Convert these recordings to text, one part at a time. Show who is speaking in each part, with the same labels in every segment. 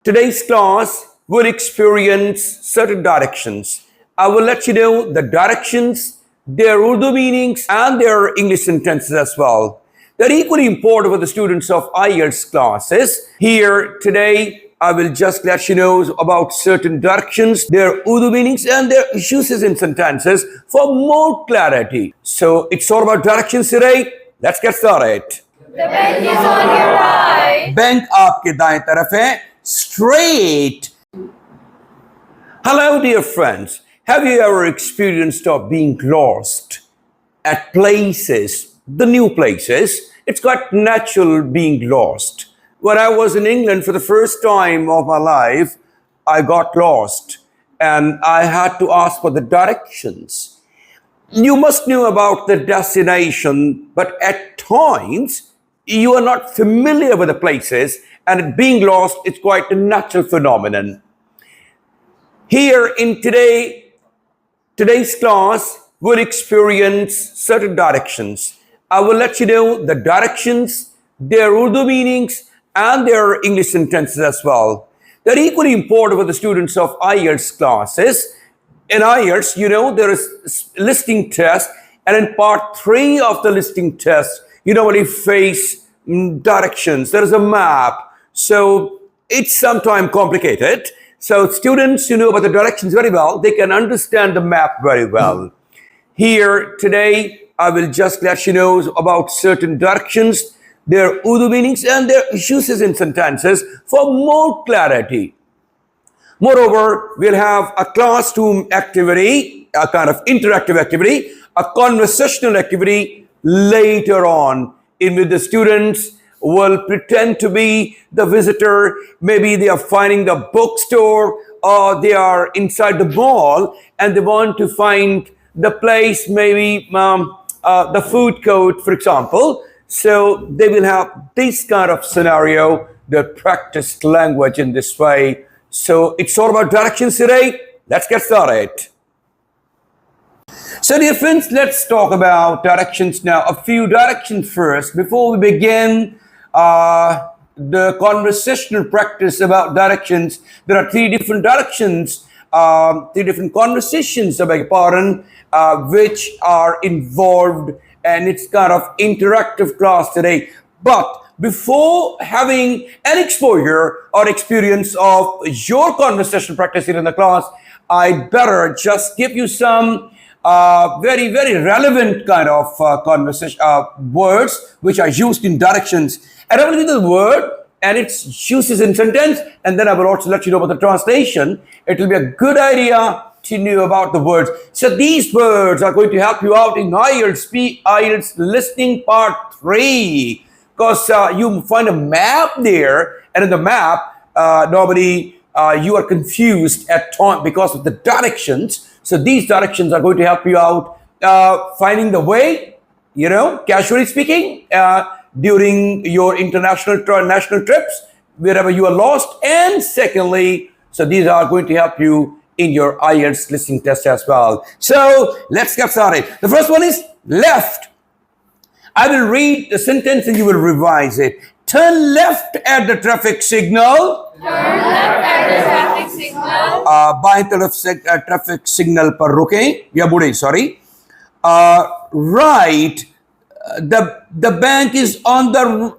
Speaker 1: Today's class will experience certain directions. I will let you know the directions, their Urdu meanings, and their English sentences as well. They're equally important for the students of IELTS classes. Here today, I will just let you know about certain directions, their Urdu meanings, and their uses in sentences for more clarity. So it's all about directions today. Let's get started.
Speaker 2: The bank is on your right.
Speaker 1: Bank आपके दाएं तरफ है. Straight. Hello, dear friends. Have you ever experienced of being lost at places, the new places? It's quite natural being lost. When I was in England for the first time of my life, I got lost and I had to ask for the directions. You must know about the destination, but at times you are not familiar with the places, and being lost is quite a natural phenomenon. Here in today's class, we'll experience certain directions. I will let you know the directions, their Urdu meanings, and their English sentences as well. They're equally important for the students of IELTS classes. In IELTS, there is listening test, and in part 3 of the listening test, you normally face directions. There is a map. So it's sometimes complicated. So students who know about the directions very well, they can understand the map very well. Here today, I will just let you know about certain directions, their Urdu meanings, and their uses in sentences for more clarity. Moreover, we'll have a classroom activity, a kind of interactive activity, a conversational activity later on, in which the students will pretend to be the visitor. Maybe they are finding the bookstore or they are inside the mall and they want to find the place, maybe the food court, for example. So they will have this kind of scenario, they practice language in this way. So it's all about directions today. Let's get started. So dear friends, let's talk about directions now. A few directions first. Before we begin the conversational practice about directions, there are 3 different directions, 3 different conversations, I beg your pardon, which are involved, and it's kind of interactive class today. But before having an exposure or experience of your conversation practice here in the class, I'd better just give you some very, very relevant kind of conversation words which are used in directions. And I will give you the word and its uses in sentence, and then I will also let you know about the translation. It will be a good idea to know about the words. So these words are going to help you out in IELTS listening part 3. Because you find a map there, and in the map, normally you are confused at times because of the directions. So these directions are going to help you out finding the way, casually speaking, during your national trips, wherever you are lost. And secondly, so these are going to help you in your IELTS listening test as well. So let's get started. The first one is left. I will read the sentence and you will revise it. Turn left at the traffic signal.
Speaker 2: Turn left at the traffic signal.
Speaker 1: बाएं तरफ traffic signal पर रुकें या मुड़ें, sorry. Right. The bank is on the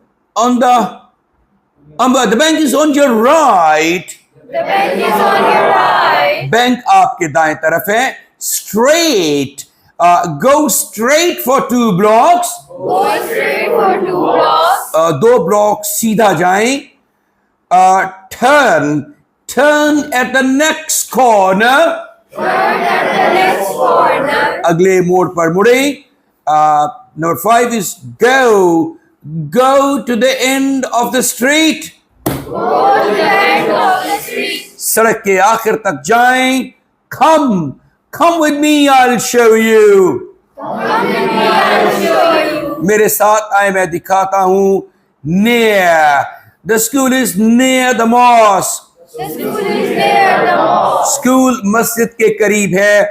Speaker 1: bank is on your right.
Speaker 2: The bank is on your right.
Speaker 1: Bank आपके दाएं तरफ है. Straight. Go straight for 2 blocks.
Speaker 2: Go straight for 2 blocks.
Speaker 1: 2 blocks सीधा जाएं. Turn at the next corner.
Speaker 2: Turn at the next corner.
Speaker 1: अगले मोड़ पर मुड़ें. Number 5 is go to the end of the street.
Speaker 2: Go to the end of the street.
Speaker 1: सड़क के आखिर तक जाएं. Come with me, I'll show you.
Speaker 2: Come with me, I'll show you.
Speaker 1: मेरे साथ आए, मैं दिखाता हूँ. Near. The school is near the mosque.
Speaker 2: The school is near the mosque.
Speaker 1: School मस्जिद के करीब है.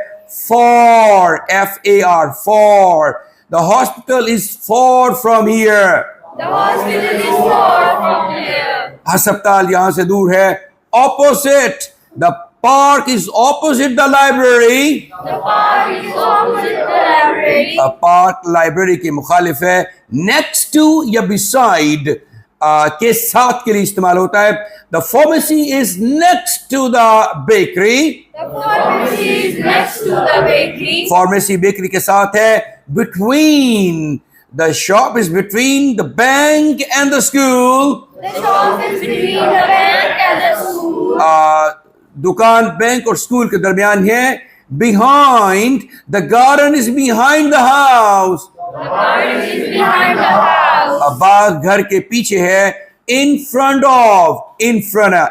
Speaker 1: Far. F-A-R. Far. The hospital is far from here.
Speaker 2: The hospital is far from here.
Speaker 1: अस्पताल यहाँ से दूर है. opposite. The park is opposite the library.
Speaker 2: The park is opposite the library.
Speaker 1: A park library के मुखालिफ है. Next to या beside के साथ के लिए इस्तेमाल होता है. The pharmacy is next to the bakery.
Speaker 2: The pharmacy is next to the bakery.
Speaker 1: Pharmacy bakery के साथ है. Between. The shop is between the bank and the school.
Speaker 2: The shop is between the bank and the school.
Speaker 1: दुकान bank और school के दरमियान है. Behind. The garden is behind the house.
Speaker 2: The garden is behind the house.
Speaker 1: बाग घर के पीछे है. In front of. In front of.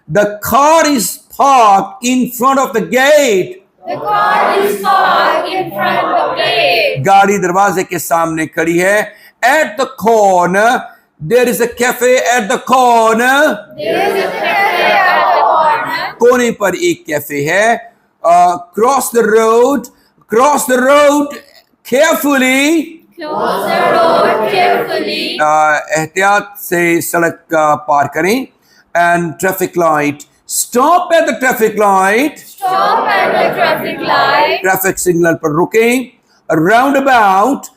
Speaker 1: The car is parked in front of the gate.
Speaker 2: The car is parked in front of the gate.
Speaker 1: गाड़ी दरवाजे के सामने खड़ी है. At the corner, there is a cafe at the corner.
Speaker 2: There is a cafe at the corner.
Speaker 1: कोने पर एक cafe है. Cross the road carefully.
Speaker 2: Close the road carefully.
Speaker 1: एहतियात से सड़क पार करें. And traffic light. Stop at the traffic light.
Speaker 2: Stop at the traffic light.
Speaker 1: Traffic signal पर रुकें. A roundabout.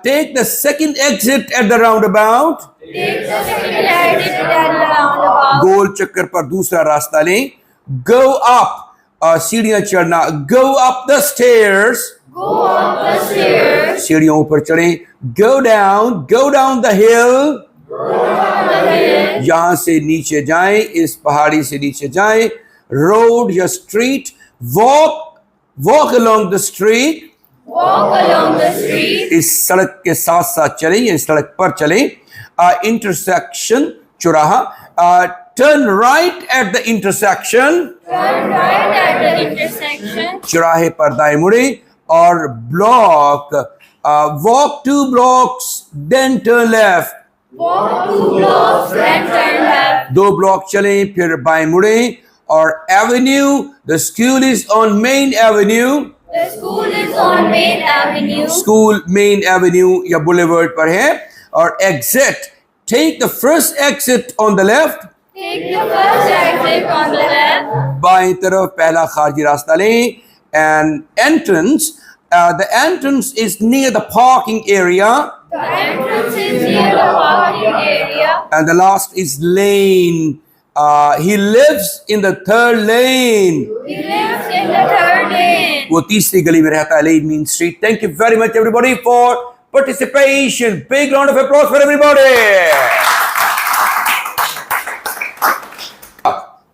Speaker 1: Take the second exit at the roundabout.
Speaker 2: Take the second exit at the roundabout.
Speaker 1: गोल चक्कर पर दूसरा रास्ता लें. Go up. सीढ़ियां चढ़ना. Go up the stairs.
Speaker 2: Go up the stairs.
Speaker 1: सीढ़ियों ऊपर चढ़ें. Go down the hill. यहाँ से नीचे जाएं. इस पहाड़ी से नीचे जाएं. Road या street. Walk along the street.
Speaker 2: Walk along the street.
Speaker 1: इस सड़क के साथ साथ चलें. इस सड़क पर चलें. Intersection चौराहा. Turn right at the intersection.
Speaker 2: Turn right at the intersection.
Speaker 1: चौराहे पर दाएं मुड़ें. और block. Walk 2 blocks then turn left.
Speaker 2: Walk 2 blocks then turn left.
Speaker 1: 2 block चलें फिर बाएं मुड़ें. और avenue. The school is on Main Avenue.
Speaker 2: The school is on Main Avenue.
Speaker 1: School main Avenue या बुलेवर्ड पर है. और exit. Take the first exit on the left.
Speaker 2: Take the first exit on the left.
Speaker 1: बाएं तरफ पहला खारजी रास्ता लें. And entrance. The entrance is near the parking area.
Speaker 2: The entrance is near the parking area.
Speaker 1: And the last is lane. He lives in the 3rd lane.
Speaker 2: He lives in the 3rd lane.
Speaker 1: वो तीसरी गली में रहता है. Lane means street. Thank you very much everybody for participation. Big round of applause for everybody.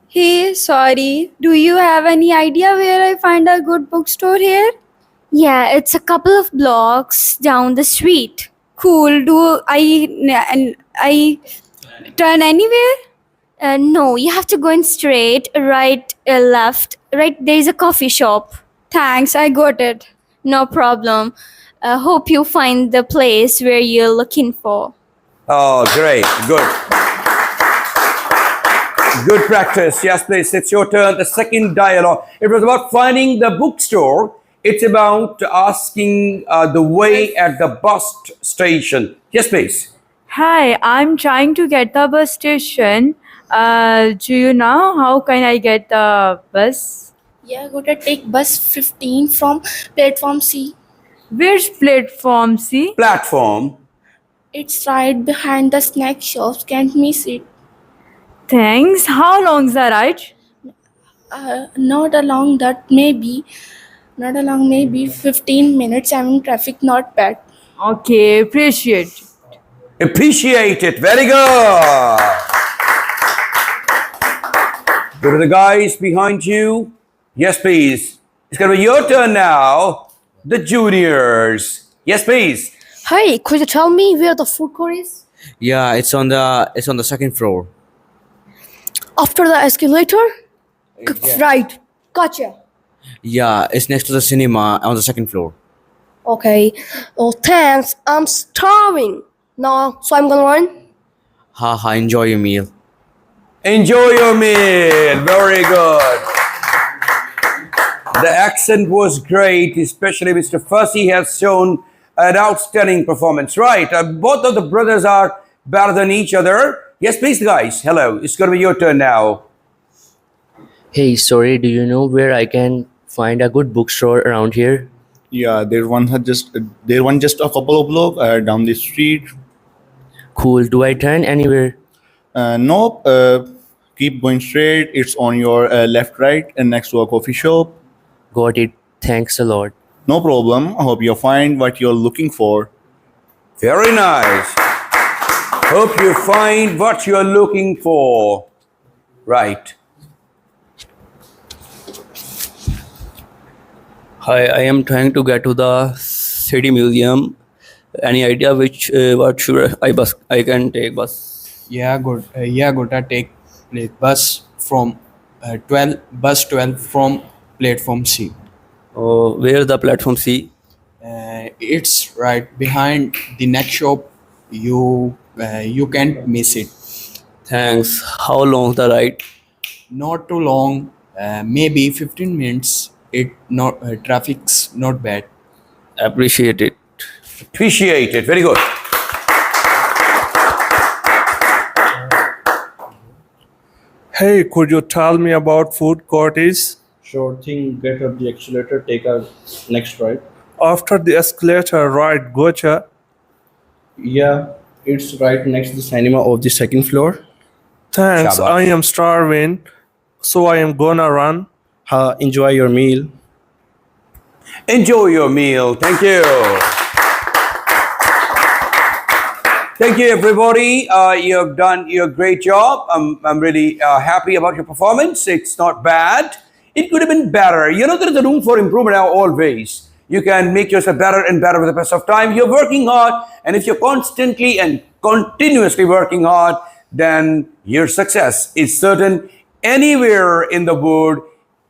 Speaker 3: Hey, sorry. Do you have any idea where I find a good bookstore here?
Speaker 4: Yeah, it's a couple of blocks down the street.
Speaker 3: Cool. Do I turn anywhere?
Speaker 4: No, you have to go in straight, right, left. Right, there is a coffee shop.
Speaker 3: Thanks, I got it.
Speaker 4: No problem. Hope you find the place where you're looking for.
Speaker 1: Oh, great. Good practice. Yes, please. It's your turn. The second dialogue. It was about finding the bookstore. It's about asking the way at the bus station. Yes, please.
Speaker 5: Hi, I'm trying to get the bus station. Do you know how can I get the bus?
Speaker 6: Yeah, gotta take bus 15 from platform C.
Speaker 5: Which platform, C?
Speaker 1: Platform.
Speaker 6: It's right behind the snack shops. Can't miss it.
Speaker 5: Thanks. How long's the ride?
Speaker 6: Not along that, maybe 15 minutes. I'm in traffic, not bad.
Speaker 5: Okay, appreciate.
Speaker 1: Appreciate it. Very good. Go to the guys behind you. Yes, please. It's going to be your turn now. The juniors. Yes, please.
Speaker 7: Hey, could you tell me where the food court is?
Speaker 8: Yeah, it's on the second floor.
Speaker 7: After the escalator? Right. Gotcha.
Speaker 8: Yeah, it's next to the cinema on the second floor.
Speaker 7: Okay. Oh, thanks. I'm starving. No, so I'm gonna run.
Speaker 8: Haha, enjoy your meal.
Speaker 1: Enjoy your meal. Very good. The accent was great, especially Mr. Fussy has shown an outstanding performance. Right. Both of the brothers are better than each other. Yes, please, guys. Hello. It's going to be your turn now.
Speaker 9: Hey, sorry, do you know where I can find a good bookstore around here?
Speaker 10: Yeah, there one just a couple of blocks down the street.
Speaker 9: Cool, do I turn anywhere?
Speaker 10: Nope. Keep going straight. It's on your left, right, and next to a coffee shop.
Speaker 9: Got it, thanks a lot.
Speaker 10: No problem. I hope you find what you're looking for.
Speaker 1: Very nice. Hope you find what you're looking for. Right.
Speaker 8: Hi, I am trying to get to the city museum. Any idea which what should I can take bus?
Speaker 11: Gotta take bus from 12 from platform C.
Speaker 8: Oh, where the platform C?
Speaker 11: It's right behind the next shop. You can't miss it.
Speaker 8: Thanks. How long the ride?
Speaker 11: Not too long, maybe 15 minutes. It not traffic's not bad.
Speaker 8: Appreciate it.
Speaker 1: Appreciate it. Very good.
Speaker 12: Hey, could you tell me about food court is?
Speaker 13: Sure thing, get up the accelerator, take a next right.
Speaker 12: After the escalator, right, gotcha.
Speaker 13: Yeah, it's right next to the cinema of the second floor.
Speaker 12: Thanks,
Speaker 1: Shabash.
Speaker 12: I am starving, so I am gonna run.
Speaker 13: Enjoy your meal.
Speaker 1: Enjoy your meal. Thank you. Thank you, everybody. You have done your great job. I'm really happy about your performance. It's not bad. It could have been better. You know, there is a room for improvement always. You can make yourself better and better with the passage of time. You're working hard, and if you're constantly and continuously working hard, then your success is certain. Anywhere in the world,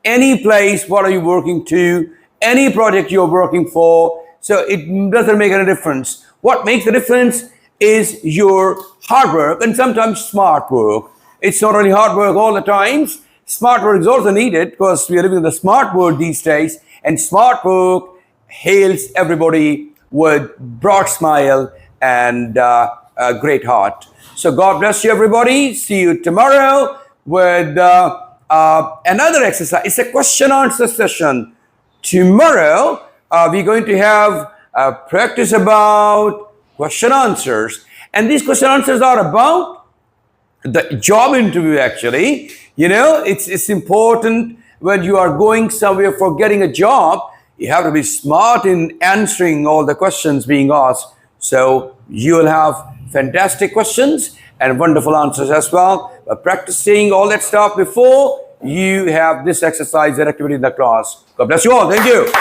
Speaker 1: any place, what are you working to, any project you're working for. So it doesn't make any difference. What makes the difference is your hard work and sometimes smart work. It's not only hard work all the times. Smart work is also needed because we are living in the smart world these days, and smart work hails everybody with broad smile and a great heart. So God bless you, everybody. See you tomorrow with another exercise. It's a question answer session. Tomorrow we're going to have a practice about question answers, and these question answers are about the job interview. Actually, you know, it's important when you are going somewhere for getting a job. You have to be smart in answering all the questions being asked. So you will have fantastic questions and wonderful answers as well. But practicing all that stuff before you have this exercise and activity in the class. God bless you all. Thank you.